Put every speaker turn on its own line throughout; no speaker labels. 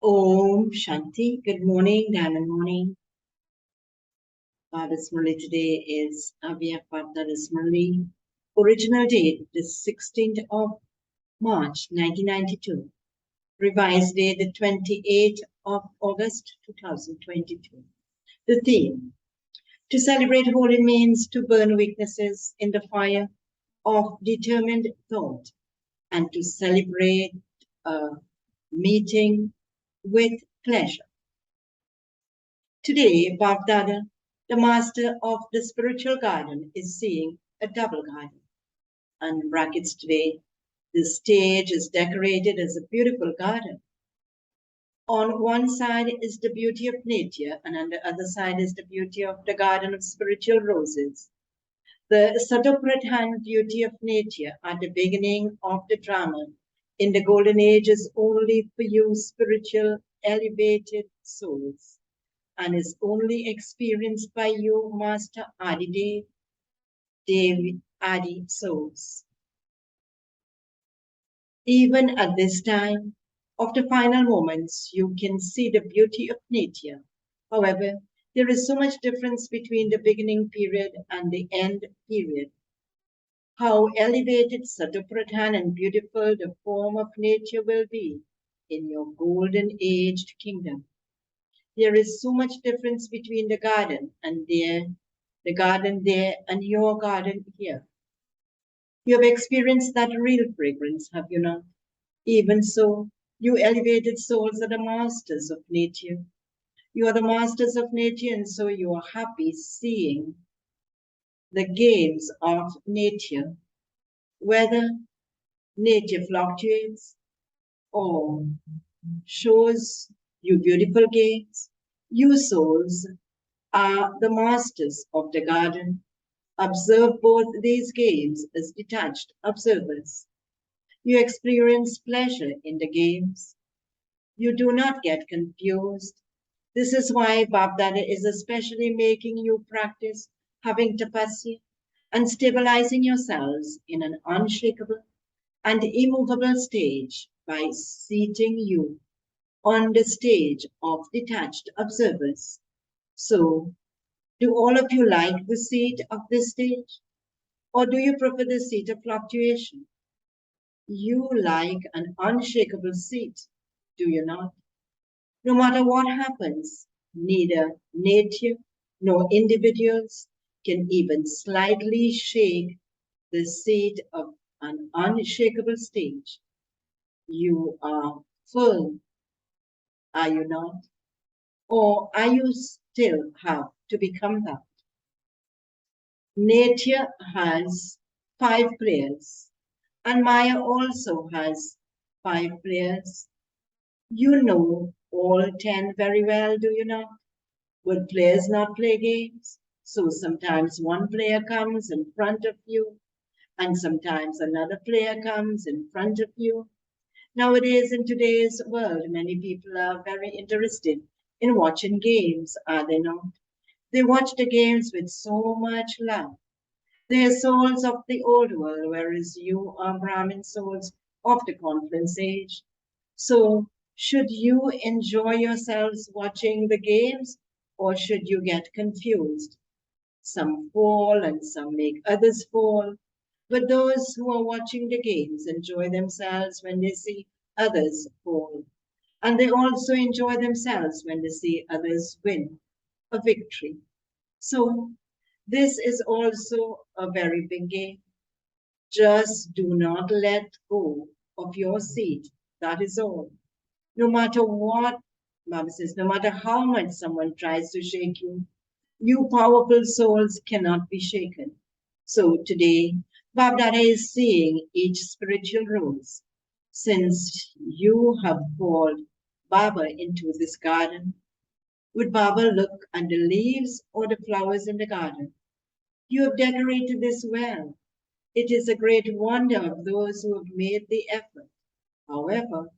Om Shanti. Good morning, Diamond morning. Bada's Murli today is Avya Bada's Murli. Original date the 16th of March 1992. Revised date the 28th of August 2022. The theme: to celebrate holy means to burn weaknesses in the fire of determined thought and to celebrate a meeting with pleasure. Today, Bab-Dada, the master of the spiritual garden, is seeing a double garden. And brackets today, the stage is decorated as a beautiful garden. On one side is the beauty of nature, and on the other side is the beauty of the garden of spiritual roses. The Satopradhan beauty of nature at the beginning of the drama in the golden age is only for you spiritual elevated souls, and is only experienced by you, Master Adi Devi Adi souls. Even at this time of the final moments, you can see the beauty of nature. However, there is so much difference between the beginning period and the end period. How elevated, Satopradhan, and beautiful the form of nature will be in your golden aged kingdom. There is so much difference between the garden there and your garden here. You have experienced that real fragrance, have you not? Even so, you elevated souls are the masters of nature. You are the masters of nature, and so you are happy seeing the games of nature, whether nature fluctuates or shows you beautiful games. You souls are the masters of the garden. Observe both these games as detached observers. You experience pleasure in the games. You do not get confused. This is why Babdada is especially making you practice having tapasya and stabilizing yourselves in an unshakable and immovable stage by seating you on the stage of detached observers. So, do all of you like the seat of this stage? Or do you prefer the seat of fluctuation? You like an unshakable seat, do you not? No matter what happens, neither nature nor individuals can even slightly shake the seat of an unshakable stage. You are full, are you not? Or are you still have to become that? Nature has 5 players, and Maya also has 5 players. You know all 10 very well, do you not? Would players not play games? So sometimes one player comes in front of you, and sometimes another player comes in front of you. Nowadays, in today's world, many people are very interested in watching games, are they not? They watch the games with so much love. They are souls of the old world, whereas you are Brahmin souls of the conference age. So, should you enjoy yourselves watching the games, or should you get confused? Some fall and some make others fall. But those who are watching the games enjoy themselves when they see others fall. And they also enjoy themselves when they see others win a victory. So, this is also a very big game. Just do not let go of your seat. That is all. No matter what, Baba says, no matter how much someone tries to shake you, you powerful souls cannot be shaken. So today, Babdada is seeing each spiritual rose. Since you have called Baba into this garden, would Baba look at the leaves or the flowers in the garden? You have decorated this well. It is a great wonder of those who have made the effort. However,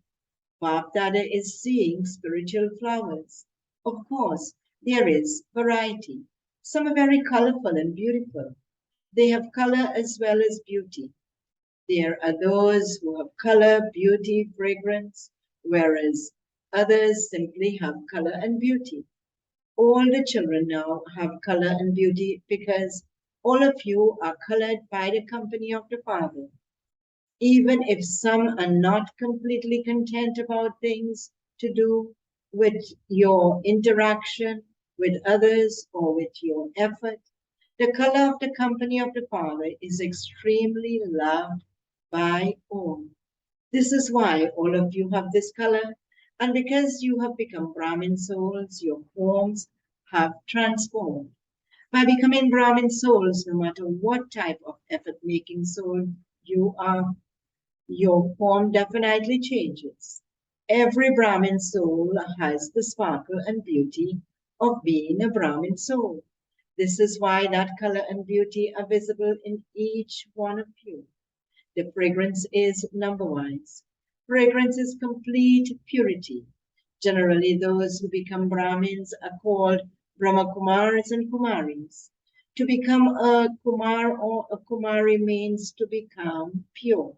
Babdada is seeing spiritual flowers. Of course, there is variety. Some are very colorful and beautiful. They have color as well as beauty. There are those who have color, beauty, fragrance, whereas Others simply have color and beauty. All the children now have color and beauty because all of you are colored by the company of the Father. Even if some are not completely content about things to do with your interaction with others or with your effort, the color of the company of the Father is extremely loved by all. This is why all of you have this color, and because you have become Brahmin souls, your forms have transformed. By becoming Brahmin souls, no matter what type of effort making soul you are, your form definitely changes. Every Brahmin soul has the sparkle and beauty of being a Brahmin soul. This is why that color and beauty are visible in each one of you. The fragrance is number-wise. Fragrance is complete purity. Generally, those who become Brahmins are called Brahmakumars and Kumaris. To become a Kumar or a Kumari means to become pure.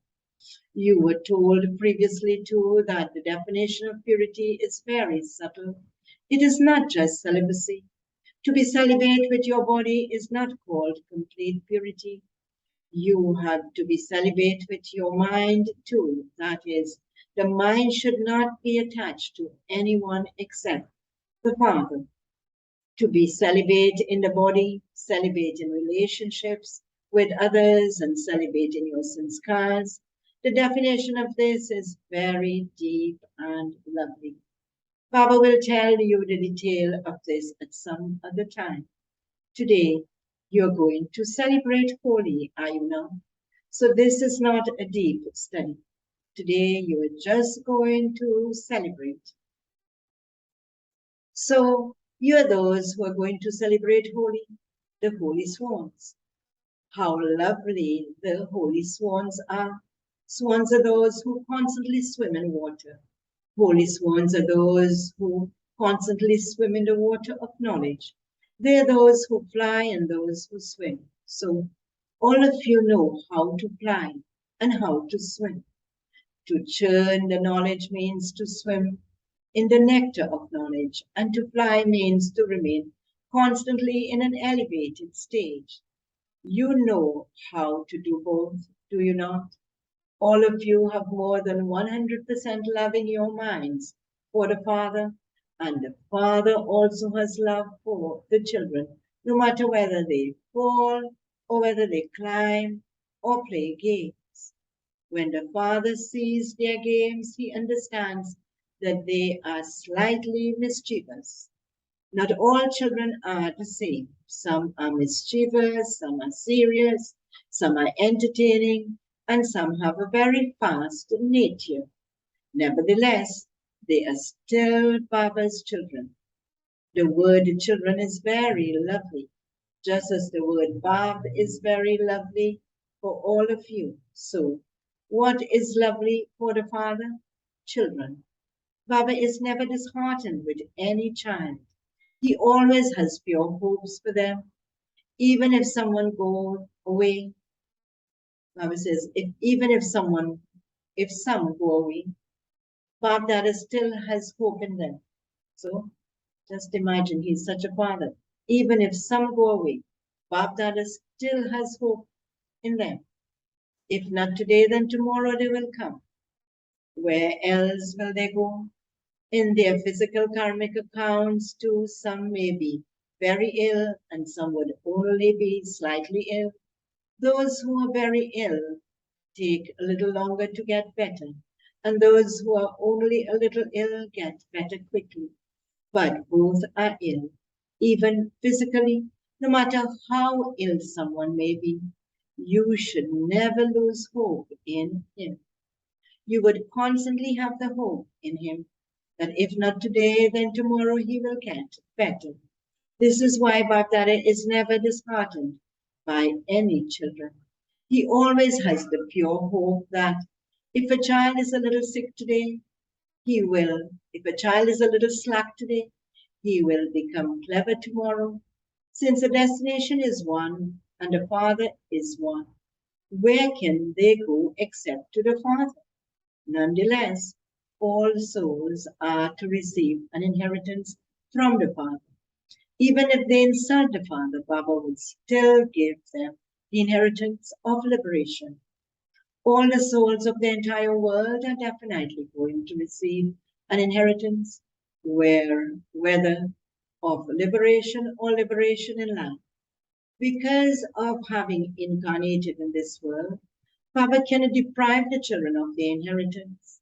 You were told previously too that the definition of purity is very subtle. It is not just celibacy. To be celibate with your body is not called complete purity. You have to be celibate with your mind too. That is, the mind should not be attached to anyone except the Father. To be celibate in the body, celibate in relationships with others, and celibate in your sanskars. The definition of this is very deep and lovely. Baba will tell you the detail of this at some other time. Today, you're going to celebrate Holi, are you not? So this is not a deep study. Today, you are just going to celebrate. So you are those who are going to celebrate Holi, the holy swans. How lovely the holy swans are. Swans are those who constantly swim in water. Holy swans are those who constantly swim in the water of knowledge. They are those who fly and those who swim. So all of you know how to fly and how to swim. To churn the knowledge means to swim in the nectar of knowledge, and to fly means to remain constantly in an elevated stage. You know how to do both, do you not? All of you have more than 100% love in your minds for the Father, and the Father also has love for the children, no matter whether they fall or whether they climb or play games. When the Father sees their games, he understands that they are slightly mischievous. Not all children are the same. Some are mischievous, some are serious, some are entertaining, and some have a very fast nature. Nevertheless, they are still Baba's children. The word children is very lovely, just as the word Bab is very lovely for all of you. So, what is lovely for the Father? Children. Baba is never disheartened with any child. He always has pure hopes for them. Even if someone goes away, Baba says, if some go away, Bab Dada still has hope in them. So just imagine he's such a father. Even if some go away, Bab Dada still has hope in them. If not today, then tomorrow they will come. Where else will they go? In their physical karmic accounts, too, some may be very ill and some would only be slightly ill. Those who are very ill take a little longer to get better, and those who are only a little ill get better quickly. But both are ill, even physically, no matter how ill someone may be. You should never lose hope in him. You would constantly have the hope in him that if not today, then tomorrow he will get better. This is why Baptara is never disheartened by any children. He always has the pure hope that if a child is a little sick today, if a child is a little slack today, he will become clever tomorrow. Since the destination is one and the Father is one, where can they go except to the Father? Nonetheless, all souls are to receive an inheritance from the Father. Even if they insult the Father, Baba will still give them the inheritance of liberation. All the souls of the entire world are definitely going to receive an inheritance, whether of liberation or liberation in life. Because of having incarnated in this world, Baba cannot deprive the children of the inheritance.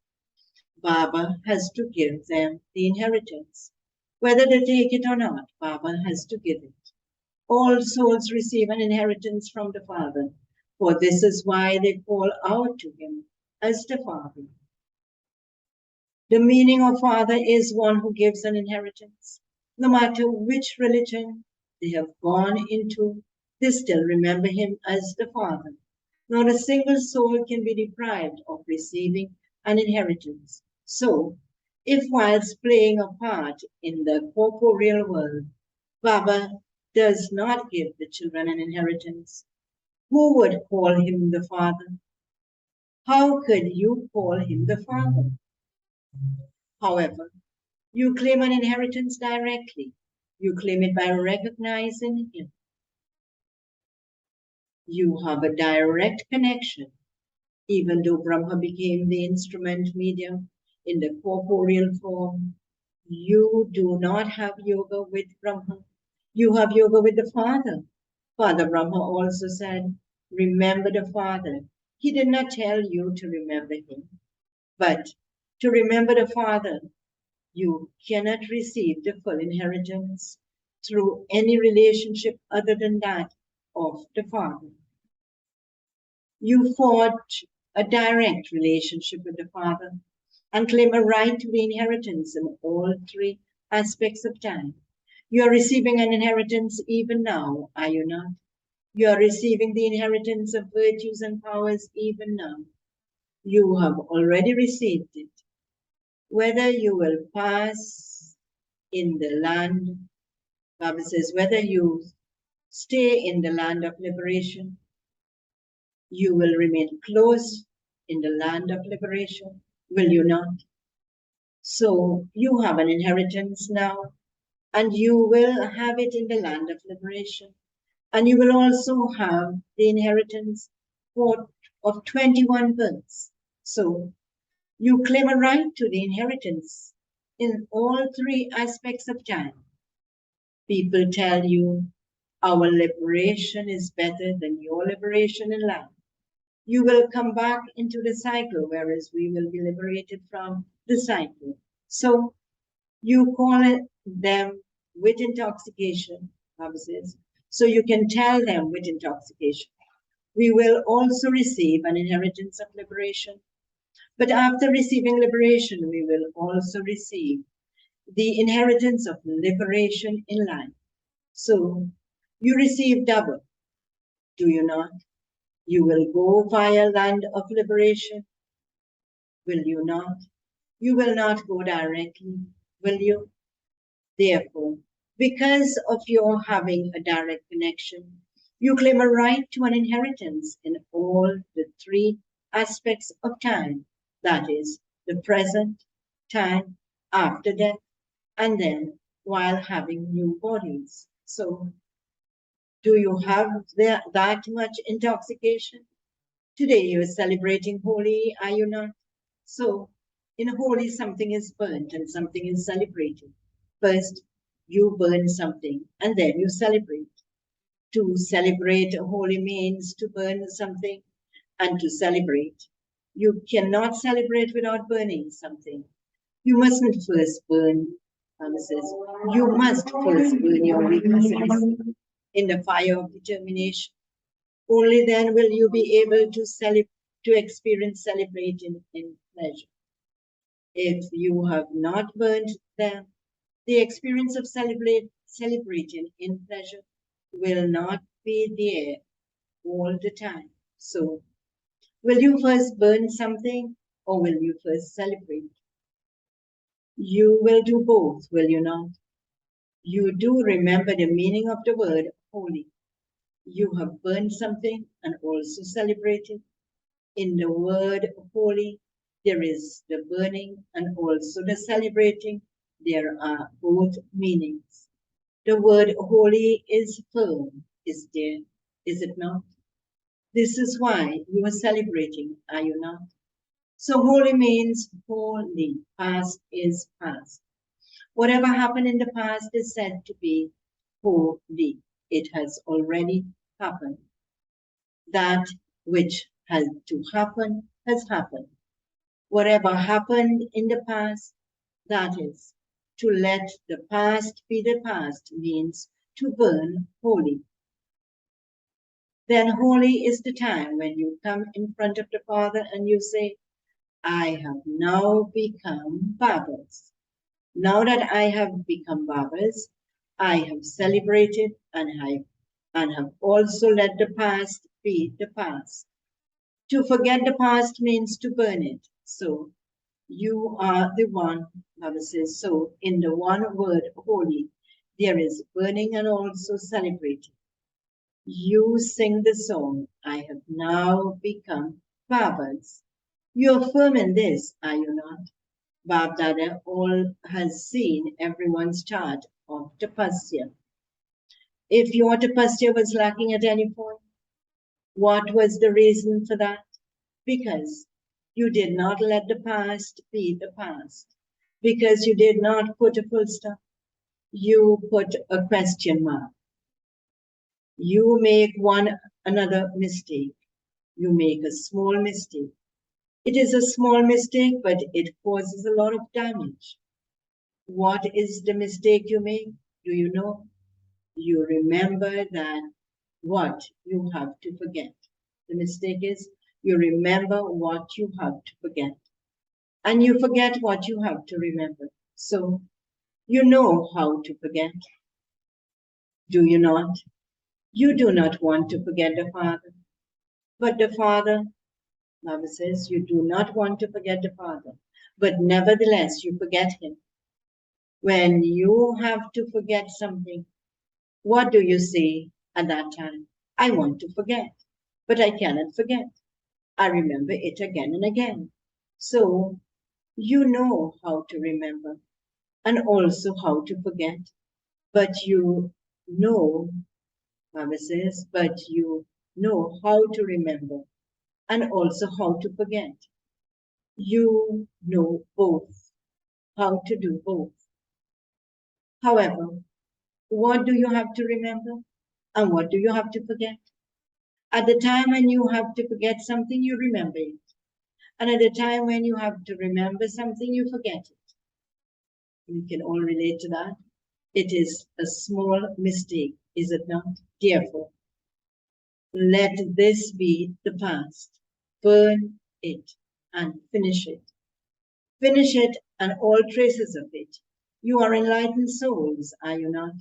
Baba has to give them the inheritance. Whether they take it or not, Baba has to give it. All souls receive an inheritance from the Father, for this is why they call out to him as the Father. The meaning of Father is one who gives an inheritance. No matter which religion they have gone into, they still remember him as the Father. Not a single soul can be deprived of receiving an inheritance. So, if whilst playing a part in the corporeal world, Baba does not give the children an inheritance, who would call him the Father? How could you call him the Father? However, you claim an inheritance directly. You claim it by recognizing him. You have a direct connection, even though Brahma became the instrument medium in the corporeal form. You do not have yoga with Brahma. You have yoga with the Father. Father Brahma also said, remember the Father. He did not tell you to remember him, but to remember the Father. You cannot receive the full inheritance through any relationship other than that of the Father. You forge a direct relationship with the Father and claim a right to the inheritance in all three aspects of time. You are receiving an inheritance even now, are you not? You are receiving the inheritance of virtues and powers even now. You have already received it. Whether you will pass in the land, Baba says, whether you stay in the land of liberation, you will remain close in the land of liberation, will you not? So you have an inheritance now, and you will have it in the land of liberation. And you will also have the inheritance of 21 births. So you claim a right to the inheritance in all three aspects of time. People tell you our liberation is better than your liberation in life. You will come back into the cycle, whereas we will be liberated from the cycle. So you call it them with intoxication, Baba says. So you can tell them with intoxication. We will also receive an inheritance of liberation. But after receiving liberation, we will also receive the inheritance of liberation in life. So you receive double, do you not? You will go via land of liberation, will you not? You will not go directly, will you? Therefore, because of your having a direct connection, you claim a right to an inheritance in all the three aspects of time, that is, the present, time, after death, and then while having new bodies. So, do you have that much intoxication? Today you are celebrating Holi, are you not? So, in Holi, something is burnt and something is celebrated. First, you burn something and then you celebrate. To celebrate a Holi means to burn something and to celebrate. You cannot celebrate without burning something. You mustn't first burn, Mama says, you must first burn your weaknesses in the fire of determination. Only then will you be able to experience celebrating in pleasure. If you have not burnt them, the experience of celebrating in pleasure will not be there all the time. So, will you first burn something or will you first celebrate? You will do both, will you not? You do remember the meaning of the word holy. You have burned something and also celebrated. In the word holy, There is the burning and also the celebrating. There are both meanings. The word holy is firm, is there, is it not? This is why you are celebrating, are you not? So holy means holy. Past is past. Whatever happened in the past is said to be holy. It has already happened. That which had to happen has happened. Whatever happened in the past, that is, to let the past be the past means to burn holy. Then holy is the time when you come in front of the Father and you say, I have now become Barbers. Now that I have become Barbers, I have celebrated and have also let the past be the past. To forget the past means to burn it. So you are the one, Bible says, so in the one word holy, there is burning and also celebrating. You sing the song, I have now become Barbers. You're firm in this, are you not? Bab Dada all has seen everyone's chart of tapasya. If your tapasya was lacking at any point, what was the reason for that? Because you did not let the past be the past. Because you did not put a full stop. You put a question mark. You make one another mistake. You make a small mistake. It is a small mistake, but it causes a lot of damage. What is the mistake you make? Do you know? You remember that what you have to forget. The mistake is you remember what you have to forget. And you forget what you have to remember. So you know how to forget. Do you not? You do not want to forget the Father. But the Father, Bible says, you do not want to forget the Father. But nevertheless, you forget Him. When you have to forget something, what do you say at that time? I want to forget, but I cannot forget. I remember it again and again. So you know how to remember and also how to forget. But you know, Mama says, but you know how to remember and also how to forget. You know both, how to do both. However, what do you have to remember and what do you have to forget? At the time when you have to forget something, you remember it. And at the time when you have to remember something, you forget it. We can all relate to that. It is a small mistake, is it not? Therefore, let this be the past. Burn it and finish it. Finish it and all traces of it. You are enlightened souls, are you not?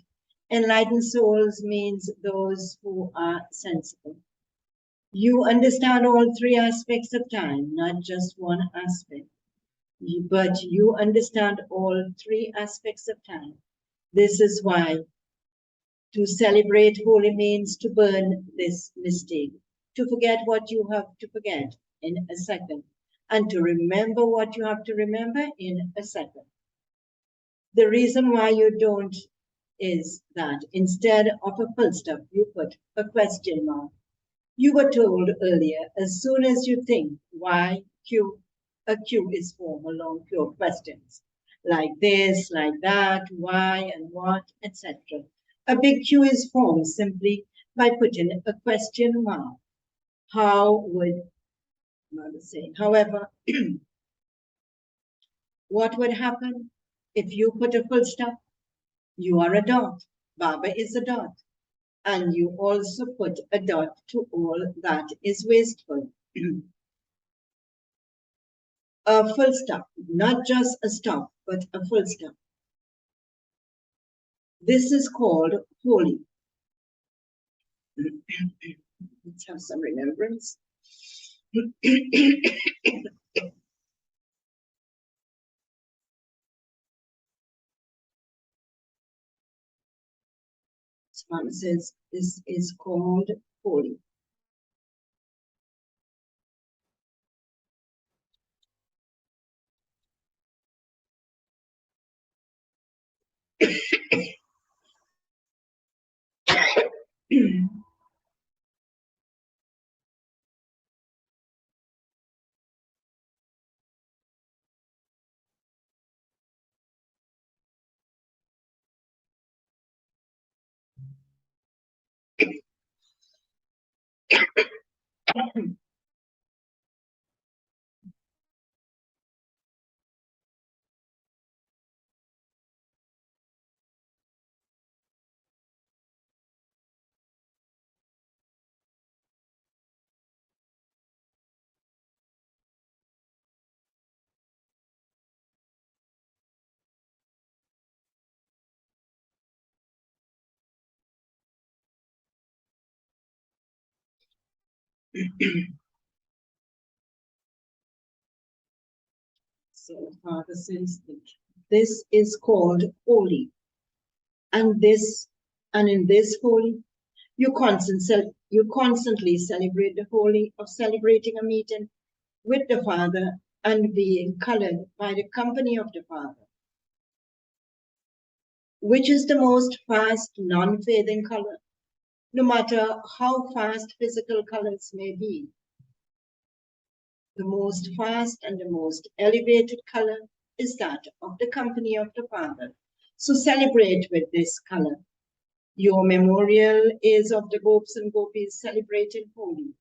Enlightened souls means those who are sensible. You understand all three aspects of time, not just one aspect. But you understand all three aspects of time. This is why to celebrate holy means to burn this mistake, to forget what you have to forget in a second, and to remember what you have to remember in a second. The reason why you don't is that instead of a full stop, you put a question mark. You were told earlier, as soon as you think why Q, a queue is formed along your questions. Like this, like that, why and what, etc. A big queue is formed simply by putting a question mark. How would, I say, however, what would happen if you put a full stop? You are a dot. Baba is a dot. And you also put a dot to all that is wasteful. A full stop, not just a stop, but a full stop. This is called holy. Let's have some remembrance. Mama says this is called holy. So Father says that this is called holy, and in this holy, you constantly celebrate the holy of celebrating a meeting with the Father and being colored by the company of the Father, which is the most fast, non-fading color, no matter how fast physical colors may be. The most fast and the most elevated color is that of the company of the Father. So celebrate with this color. Your memorial is of the gopis and gopis celebrating holy.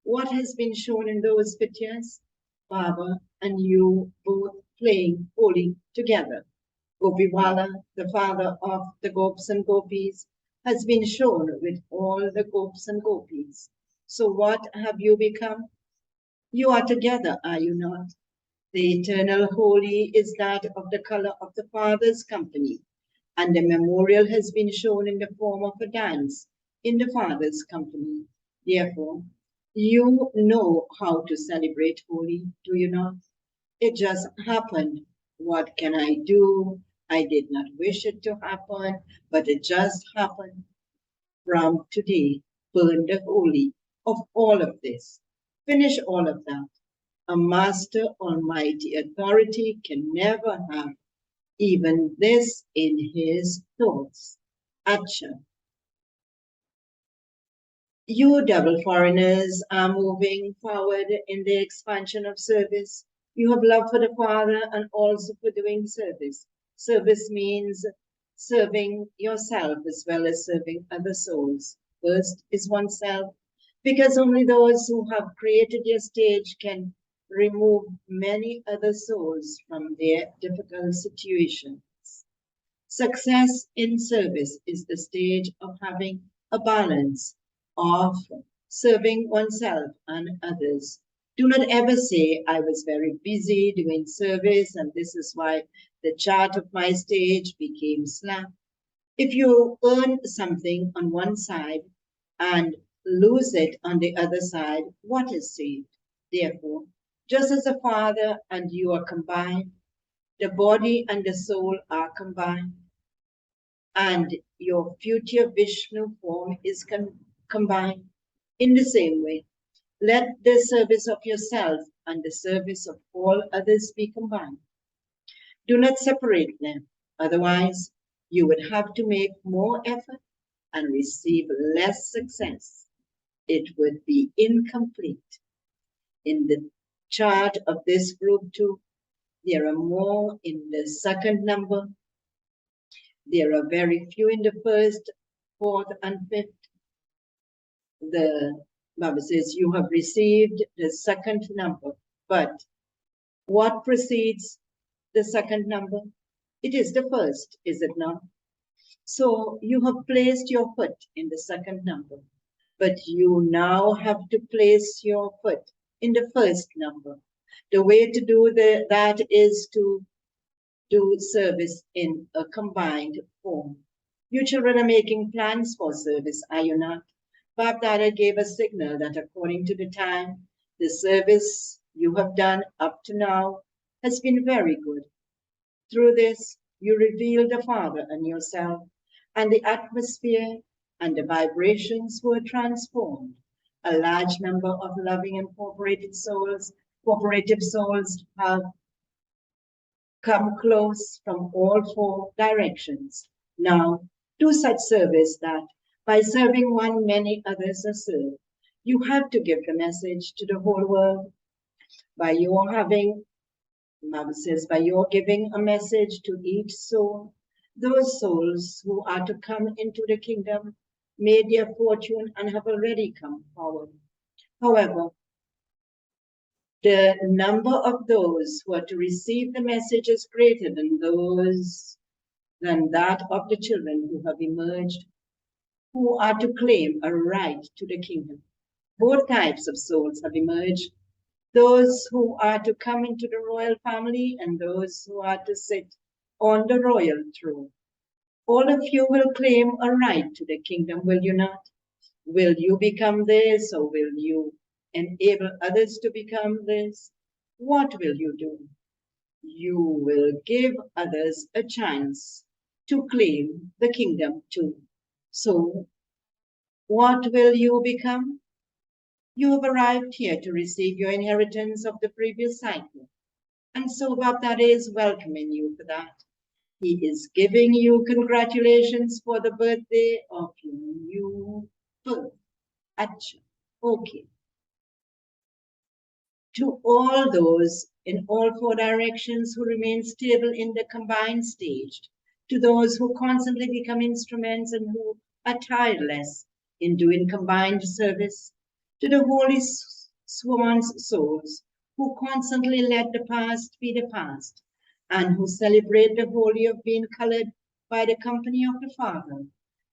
What has been shown in those pictures? Baba and you both playing holy together. Gopiwala, the father of the gopis and gopis, has been shown with all the gopis and gopis. So what have you become? You are together, are you not? The eternal holy is that of the color of the Father's company, and the memorial has been shown in the form of a dance in the Father's company. Therefore, you know how to celebrate holy, do you not? It just happened. What can I do? I did not wish it to happen, but it just happened. From today, burn the holy of all of this. Finish all of that. A master almighty authority can never have even this in his thoughts. Acha. You double foreigners are moving forward in the expansion of service. You have love for the Father and also for doing service. Service means serving yourself as well as serving other souls. First is oneself, because only those who have created your stage can remove many other souls from their difficult situations. Success in service is the stage of having a balance of serving oneself and others. Do not ever say, I was very busy doing service and this is why the chart of my stage became slack. If you earn something on one side and lose it on the other side, what is saved? Therefore, just as the Father and you are combined, the body and the soul are combined, and your future Vishnu form is combined. In the same way, let the service of yourself and the service of all others be combined. Do not separate them, otherwise you would have to make more effort and receive less success. It would be incomplete. In the chart of this group too, there are more in the second number. There are very few in the first, fourth, and fifth. The Bible says you have received the second number, but what precedes the second number? It is the first, is it not? So you have placed your foot in the second number, but you now have to place your foot in the first number. The way to do that is to do service in a combined form. You children are making plans for service, are you not? Bab Dada gave a signal that according to the time, the service you have done up to now has been very good. Through this, you reveal the Father and yourself, and the atmosphere and the vibrations were transformed. A large number of loving and cooperative souls have come close from all four directions. Now, do such service that by serving one, many others are served. You have to give the message to the whole world. By your having, Bible says, by your giving a message to each soul, Those souls who are to come into the kingdom made their fortune and have already come forward. However, the number of those who are to receive the message is greater than that of the children who have emerged, who are to claim a right to the kingdom. Both types of souls have emerged, those who are to come into the royal family and those who are to sit on the royal throne. All of you will claim a right to the kingdom, will you not? Will you become this, or will you enable others to become this? What will you do? You will give others a chance to claim the kingdom too. So, what will you become? You have arrived here to receive your inheritance of the previous cycle. And so Baptiste is welcoming you for that. He is giving you congratulations for the birthday of your new birth. Acha. Okay. To all those in all four directions who remain stable in the combined stage, to those who constantly become instruments and who are tireless in doing combined service, to the holy swan's souls who constantly let the past be the past and who celebrate the holy of being colored by the company of the Father,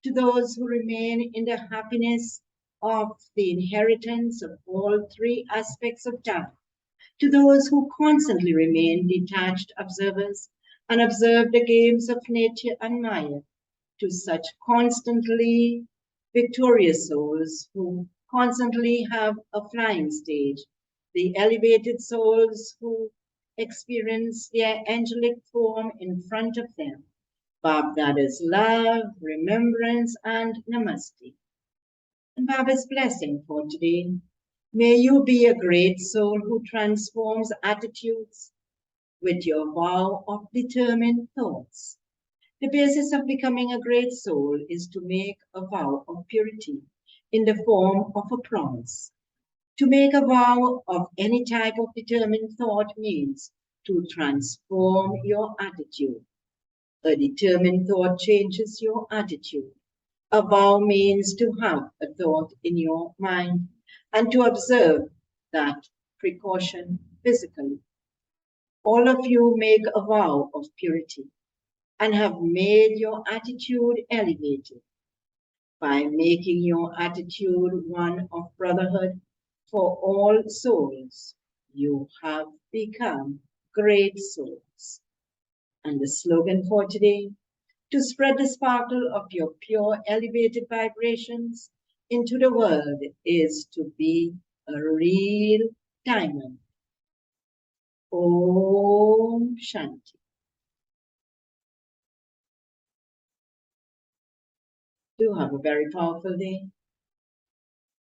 to those who remain in the happiness of the inheritance of all three aspects of time, to those who constantly remain detached observers and observe the games of nature and Maya, to such constantly victorious souls who constantly have a flying stage, the elevated souls who experience their angelic form in front of them. Baptiste love, remembrance, and namaste. And Baba's blessing for today. May you be a great soul who transforms attitudes with your vow of determined thoughts. The basis of becoming a great soul is to make a vow of purity in the form of a promise. To make a vow of any type of determined thought means to transform your attitude. A determined thought changes your attitude. A vow means to have a thought in your mind and to observe that precaution physically. All of you make a vow of purity and have made your attitude elevated. By making your attitude one of brotherhood for all souls, you have become great souls. And the slogan for today, to spread the sparkle of your pure elevated vibrations into the world, is to be a real diamond. Om Shanti. Do have a very powerful day.